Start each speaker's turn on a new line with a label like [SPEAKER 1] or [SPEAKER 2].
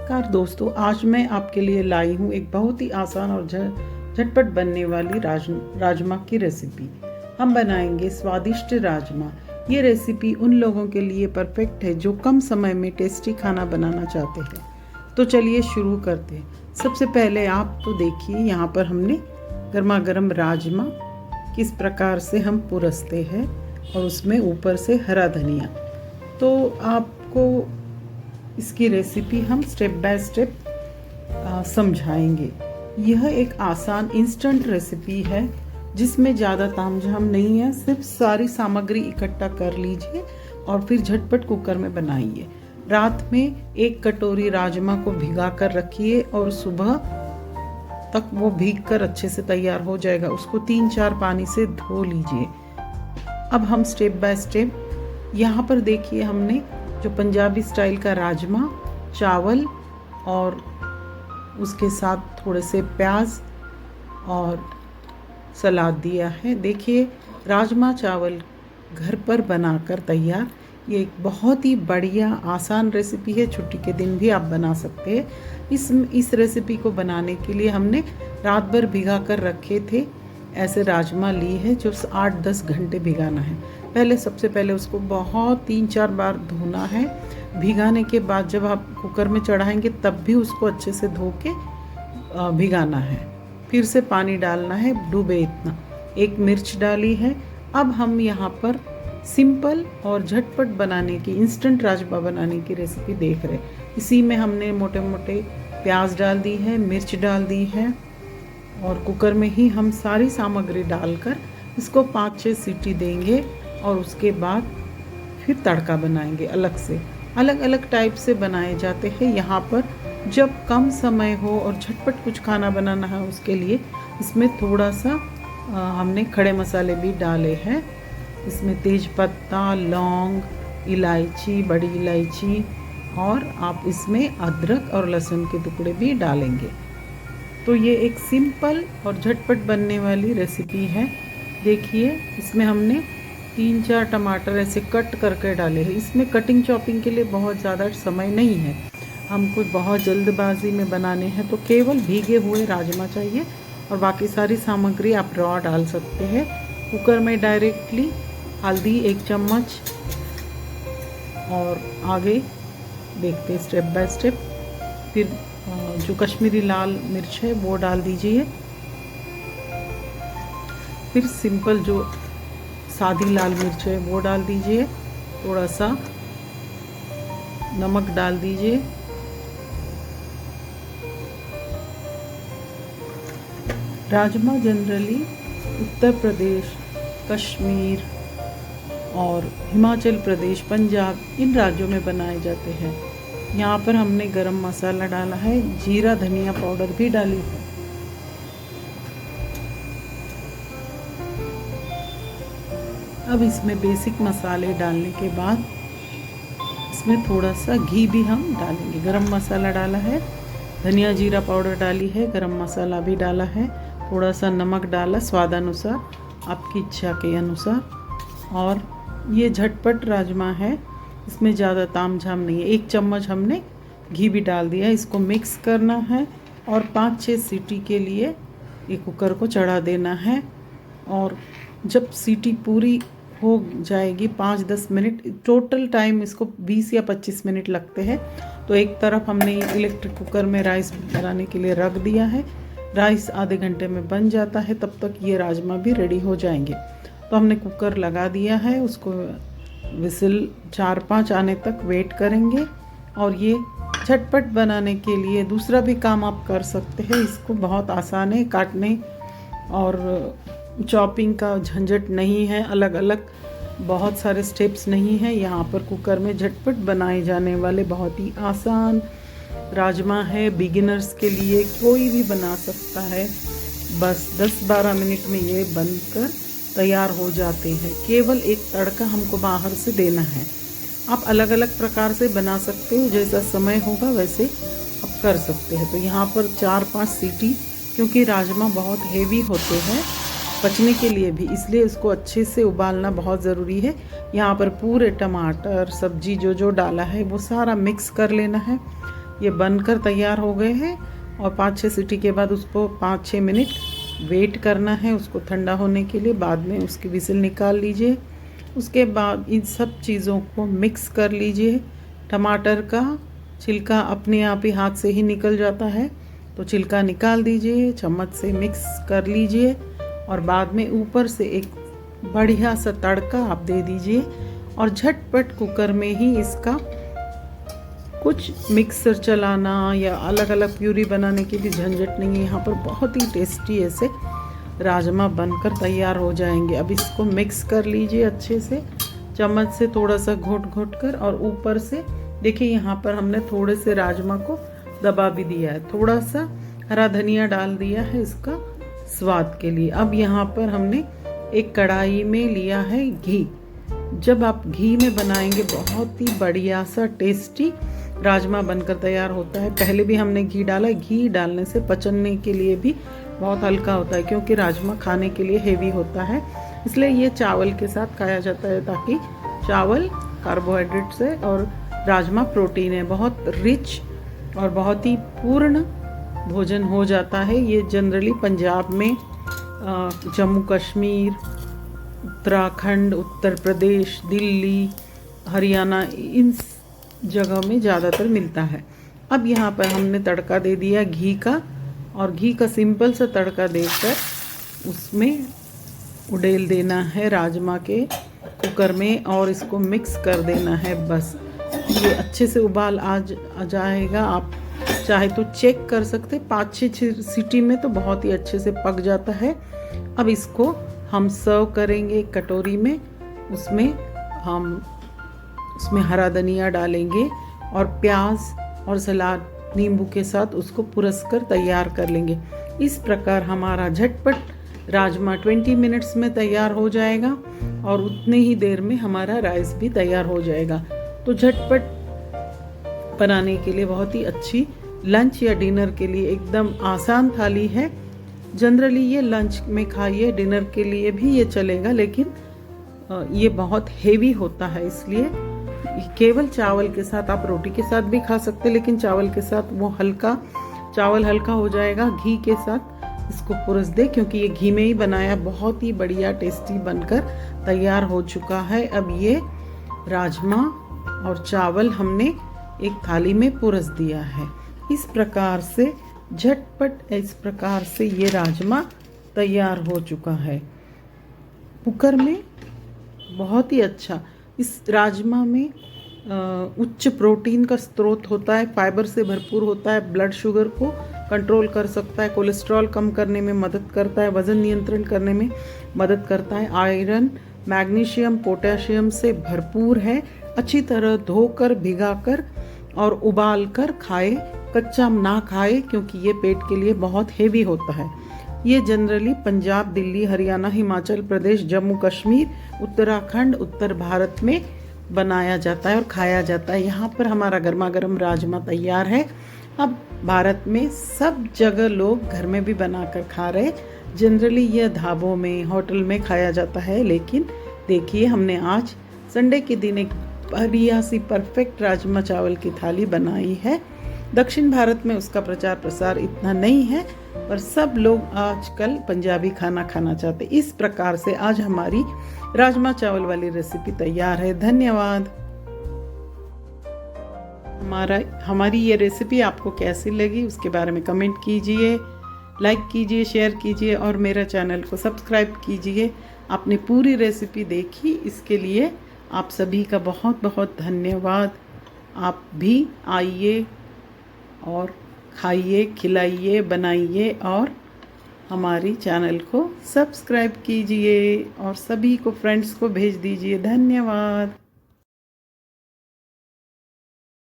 [SPEAKER 1] नमस्कार दोस्तों, आज मैं आपके लिए लाई हूँ एक बहुत ही आसान और झटपट बनने वाली राजमा की रेसिपी। हम बनाएंगे स्वादिष्ट राजमा। ये रेसिपी उन लोगों के लिए परफेक्ट है जो कम समय में टेस्टी खाना बनाना चाहते हैं। तो चलिए शुरू करते हैं। सबसे पहले आप तो देखिए, यहाँ पर हमने गर्मा गर्म राजमा किस प्रकार से हम पुरसते हैं और उसमें ऊपर से हरा धनिया। तो आपको इसकी रेसिपी हम स्टेप बाय स्टेप समझाएंगे। यह एक आसान इंस्टेंट रेसिपी है जिसमें ज़्यादा तामझाम नहीं है। सिर्फ सारी सामग्री इकट्ठा कर लीजिए और फिर झटपट कुकर में बनाइए। रात में 1 कटोरी राजमा को भिगा कर रखिए और सुबह तक वो भीग कर अच्छे से तैयार हो जाएगा। उसको 3-4 पानी से धो लीजिए। अब हम स्टेप बाय स्टेप यहाँ पर देखिए, हमने जो पंजाबी स्टाइल का राजमा, चावल और उसके साथ थोड़े से प्याज और सलाद दिया है। देखिए, राजमा चावल घर पर बनाकर तैयार। ये एक बहुत ही बढ़िया आसान रेसिपी है। छुट्टी के दिन भी आप बना सकते हैं। इस रेसिपी को बनाने के लिए हमने रात भर भिगा कर रखे थे ऐसे राजमा लिए हैं जो 8-10 घंटे भिगाना है। सबसे पहले उसको बहुत 3-4 बार धोना है। भिगाने के बाद जब आप कुकर में चढ़ाएंगे तब भी उसको अच्छे से धो के भिगाना है। फिर से पानी डालना है, डूबे इतना। 1 मिर्च डाली है। अब हम यहाँ पर सिंपल और झटपट बनाने की, इंस्टेंट राजमा बनाने की रेसिपी देख रहे हैं। इसी में हमने मोटे मोटे प्याज डाल दी है, मिर्च डाल दी है और कुकर में ही हम सारी सामग्री डालकर इसको 5-6 सीटी देंगे और उसके बाद फिर तड़का बनाएंगे। अलग अलग टाइप से बनाए जाते हैं। यहाँ पर जब कम समय हो और झटपट कुछ खाना बनाना है उसके लिए इसमें थोड़ा सा हमने खड़े मसाले भी डाले हैं। इसमें तेज पत्ता, लौंग, इलायची, बड़ी इलायची और आप इसमें अदरक और लहसुन के टुकड़े भी डालेंगे। तो ये एक सिंपल और झटपट बनने वाली रेसिपी है। देखिए, इसमें हमने 3-4 टमाटर ऐसे कट करके डाले हैं। इसमें कटिंग चॉपिंग के लिए बहुत ज़्यादा समय नहीं है। हमको बहुत जल्दबाजी में बनाने हैं तो केवल भीगे हुए राजमा चाहिए और बाकी सारी सामग्री आप रॉ डाल सकते हैं। कुकर में डायरेक्टली हल्दी 1 चम्मच और आगे देखते हैं स्टेप बाय स्टेप। फिर जो कश्मीरी लाल मिर्च है वो डाल दीजिए। फिर सिंपल जो सादी लाल मिर्च है वो डाल दीजिए। थोड़ा सा नमक डाल दीजिए। राजमा जनरली उत्तर प्रदेश, कश्मीर और हिमाचल प्रदेश, पंजाब, इन राज्यों में बनाए जाते हैं। यहाँ पर हमने गरम मसाला डाला है, जीरा धनिया पाउडर भी डाली है। अब इसमें बेसिक मसाले डालने के बाद इसमें थोड़ा सा घी भी हम डालेंगे। गरम मसाला डाला है, धनिया जीरा पाउडर डाली है, गरम मसाला भी डाला है, थोड़ा सा नमक डाला स्वादानुसार, आपकी इच्छा के अनुसार। और ये झटपट राजमा है, इसमें ज़्यादा तामझाम नहीं है। 1 चम्मच हमने घी भी डाल दिया। इसको मिक्स करना है और 5-6 सीटी के लिए ये कुकर को चढ़ा देना है। और जब सीटी पूरी हो जाएगी 5-10 मिनट, टोटल टाइम इसको 20 या 25 मिनट लगते हैं। तो एक तरफ हमने इलेक्ट्रिक कुकर में राइस बनाने के लिए रख दिया है। राइस आधे घंटे में बन जाता है, तब तक ये राजमा भी रेडी हो जाएंगे। तो हमने कुकर लगा दिया है, उसको विसिल 4-5 आने तक वेट करेंगे। और ये झटपट बनाने के लिए दूसरा भी काम आप कर सकते हैं। इसको बहुत आसान है, काटने और चॉपिंग का झंझट नहीं है। अलग अलग बहुत सारे स्टेप्स नहीं हैं। यहाँ पर कुकर में झटपट बनाए जाने वाले बहुत ही आसान राजमा है। बिगिनर्स के लिए कोई भी बना सकता है। बस 10-12 मिनट में ये बनकर तैयार हो जाते हैं। केवल एक तड़का हमको बाहर से देना है। आप अलग अलग प्रकार से बना सकते हो, जैसा समय होगा वैसे आप कर सकते हैं। तो यहाँ पर 4-5 सीटी, क्योंकि राजमा बहुत हेवी होते हैं पचने के लिए भी, इसलिए उसको अच्छे से उबालना बहुत ज़रूरी है। यहाँ पर पूरे टमाटर, सब्जी जो जो डाला है वो सारा मिक्स कर लेना है। ये बनकर तैयार हो गए हैं और 5-6 सीटी के बाद उसको 5-6 मिनट वेट करना है उसको ठंडा होने के लिए। बाद में उसकी विसिल निकाल लीजिए। उसके बाद इन सब चीज़ों को मिक्स कर लीजिए। टमाटर का छिलका अपने आप ही हाथ से ही निकल जाता है, तो छिलका निकाल दीजिए, चम्मच से मिक्स कर लीजिए और बाद में ऊपर से एक बढ़िया सा तड़का आप दे दीजिए। और झटपट कुकर में ही इसका कुछ मिक्सर चलाना या अलग अलग प्यूरी बनाने की भी झंझट नहीं है। यहाँ पर बहुत ही टेस्टी ऐसे राजमा बनकर तैयार हो जाएंगे। अब इसको मिक्स कर लीजिए अच्छे से, चम्मच से थोड़ा सा घोट घोट कर। और ऊपर से देखिए यहाँ पर हमने थोड़े से राजमा को दबा भी दिया है, थोड़ा सा हरा धनिया डाल दिया है इसका स्वाद के लिए। अब यहाँ पर हमने एक कढ़ाई में लिया है घी। जब आप घी में बनाएंगे बहुत ही बढ़िया सा टेस्टी राजमा बनकर तैयार होता है। पहले भी हमने घी डाला। घी डालने से पचने के लिए भी बहुत हल्का होता है, क्योंकि राजमा खाने के लिए हेवी होता है, इसलिए ये चावल के साथ खाया जाता है, ताकि चावल कार्बोहाइड्रेट्स है और राजमा प्रोटीन है। बहुत रिच और बहुत ही पूर्ण भोजन हो जाता है। ये जनरली पंजाब में, जम्मू कश्मीर, उत्तराखंड, उत्तर प्रदेश, दिल्ली, हरियाणा, इन जगह में ज़्यादातर मिलता है। अब यहाँ पर हमने तड़का दे दिया घी का, और घी का सिंपल सा तड़का देकर उसमें उड़ेल देना है राजमा के कुकर में और इसको मिक्स कर देना है। बस ये अच्छे से उबाल आ जाएगा। आप चाहे तो चेक कर सकते, 5-6 सीटी में तो बहुत ही अच्छे से पक जाता है। अब इसको हम सर्व करेंगे कटोरी में। उसमें हरा धनिया डालेंगे और प्याज और सलाद नींबू के साथ उसको पुरस कर तैयार कर लेंगे। इस प्रकार हमारा झटपट राजमा 20 मिनट्स में तैयार हो जाएगा और उतने ही देर में हमारा राइस भी तैयार हो जाएगा। तो झटपट बनाने के लिए बहुत ही अच्छी लंच या डिनर के लिए एकदम आसान थाली है। जनरली ये लंच में खाइए, डिनर के लिए भी ये चलेगा, लेकिन ये बहुत हेवी होता है, इसलिए केवल चावल के साथ, आप रोटी के साथ भी खा सकते, लेकिन चावल के साथ वो चावल हल्का हो जाएगा। घी के साथ इसको पुरस दे, क्योंकि ये घी में ही बनाया, बहुत ही बढ़िया टेस्टी बनकर तैयार हो चुका है। अब ये राजमा और चावल हमने एक थाली में पुरस दिया है। इस प्रकार से झटपट इस प्रकार से ये राजमा तैयार हो चुका है कुकर में। बहुत ही अच्छा। इस राजमा में उच्च प्रोटीन का स्रोत होता है, फाइबर से भरपूर होता है, ब्लड शुगर को कंट्रोल कर सकता है, कोलेस्ट्रॉल कम करने में मदद करता है, वज़न नियंत्रण करने में मदद करता है, आयरन, मैग्नीशियम, पोटेशियम से भरपूर है। अच्छी तरह धोकर, भिगाकर और उबाल कर खाए, कच्चा ना खाए, क्योंकि ये पेट के लिए बहुत हेवी होता है। ये जनरली पंजाब, दिल्ली, हरियाणा, हिमाचल प्रदेश, जम्मू कश्मीर, उत्तराखंड, उत्तर भारत में बनाया जाता है और खाया जाता है। यहाँ पर हमारा गर्मा गर्म राजमा तैयार है। अब भारत में सब जगह लोग घर में भी बनाकर खा रहे। जनरली यह ढाबों में, होटल में खाया जाता है, लेकिन देखिए हमने आज संडे के दिन एक बढ़िया सी परफेक्ट राजमा चावल की थाली बनाई है। दक्षिण भारत में उसका प्रचार प्रसार इतना नहीं है, पर सब लोग आजकल पंजाबी खाना खाना चाहते। इस प्रकार से आज हमारी राजमा चावल वाली रेसिपी तैयार है। धन्यवाद। हमारी ये रेसिपी आपको कैसी लगी उसके बारे में कमेंट कीजिए, लाइक कीजिए, शेयर कीजिए और मेरा चैनल को सब्सक्राइब कीजिए। आपने पूरी रेसिपी देखी, इसके लिए आप सभी का बहुत बहुत धन्यवाद। आप भी आइए और खाइए, खिलाइए, बनाइए और हमारी चैनल को सब्सक्राइब कीजिए और सभी को, फ्रेंड्स को भेज दीजिए। धन्यवाद।